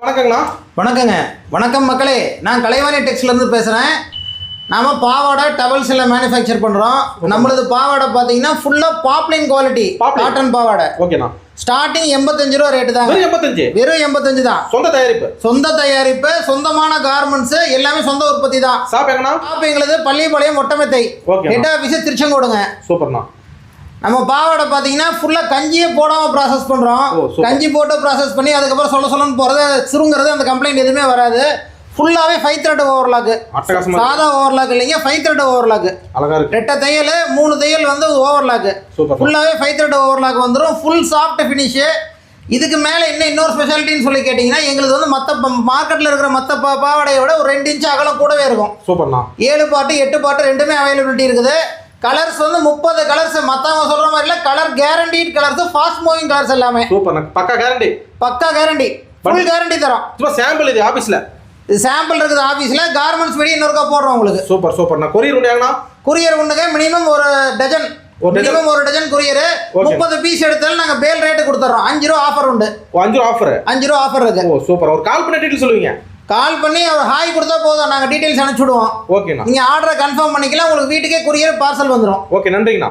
வணக்கங்கண்ணா. வணக்கங்க. வணக்கம் மக்களே, நான் கலைவாணி டெக்ஸ்ட்லேருந்து பேசுகிறேன். நாம் பாவாடை டவல்ஸ் எல்லாம் மேனுஃபேக்சர் பண்ணுறோம். நம்மளது பாவாடை பார்த்தீங்கன்னா ஃபுல்லாக பாப்லைன் குவாலிட்டி காட்டன் பாவாடை. ஓகேண்ணா. ஸ்டார்டிங் 85 ரூபா ரேட்டு தான். வெறும் 85 தான். சொந்த தயாரிப்பு, சொந்தமான கார்மெண்ட்ஸ், எல்லாமே சொந்த உற்பத்தி தான். ஷாப் எங்களது பள்ளிப்பாளையம் மொட்டமெத்தை, ஹெட் ஆஃபீஸ் திருச்செங்கோடுங்க. சூப்பர்ண்ணா. நம்ம பாவாடை பார்த்தீங்கன்னா ஃபுல்லாக கஞ்சியே போடாமல் ப்ராசஸ் பண்ணுறோம். கஞ்சி போட்டு ப்ராசஸ் பண்ணி அதுக்கப்புறம் சொல்லணும்னு போகிறது சுருங்கிறது அந்த கம்ப்ளைண்ட் எதுவுமே வராது. ஃபுல்லாகவே 5 த்ரெட் ஓவர்லாக்கு, சாதா ஓவர்லாக் இல்லைங்க, 5 த்ரெட் ஓவர்லாக்கு. ரெட்டை தையல் 3 தையல் வந்து ஓவர்லாக்கு. ஃபுல்லாகவே 5 த்ரெட் ஓவர்லாக் வந்துடும். Full soft finish. இதுக்கு மேலே இன்னொரு ஸ்பெஷாலிட்டின்னு சொல்லி கேட்டிங்கன்னா, எங்களுக்கு வந்து மற்ற மார்க்கெட்டில் இருக்கிற மற்ற பாவாடையை விட ஒரு 2 இன்ச்சு அகலம் கூடவே இருக்கும். சூப்பர்ண்ணா. 7 பாட்டு 8 பாட்டு ரெண்டுமே அவைலபிலிட்டி இருக்குது. கலர்ஸ் வந்து 30 கலர்ஸ். மற்றவங்க சொல்கிற மாதிரி இல்லை, colour guaranteed colours, fast moving colours எல்லாமே. சூப்பர்ண்ணா. பக்கா கேரண்டி, ஃபுல் கேரண்டி தரோம். சும்மா சாம்பிள் இது ஆஃபீஸில் சாம்பிள் இருக்குது ஆஃபீஸில். கார்மெண்ட்ஸ் வீடியோ இன்னொருக்கா போடுறோம் உங்களுக்கு. சூப்பர்ண்ணா. கொரியர் உண்டாங்கண்ணா? கொரியர் ஒன்றுங்க. மினிமம் ஒரு டஜன் கொரியர். 30 பீஸ் எடுத்தாலும் நாங்கள் பேல் ரேட்டு கொடுத்துட்றோம். 5 ரூபா ஆஃபர் உண்டு. 5 ரூபா ஆஃபர் இருக்கு. சூப்பர். ஒரு கால் பண்ணி டீட்டெயில் சொல்லுவீங்க. கால் பண்ணி அவர் ஹாய் கொடுத்தா போதும், நாங்கள் டீட்டெயில்ஸ் அனுப்பிச்சுடுவோம். ஓகேண்ணா. நீங்கள் ஆர்டரை கன்ஃபார்ம் பண்ணிக்கலாம். உங்களுக்கு வீட்டுக்கே கொரியர் பார்சல் வந்துடும். ஓகே, நன்றிங்கண்ணா.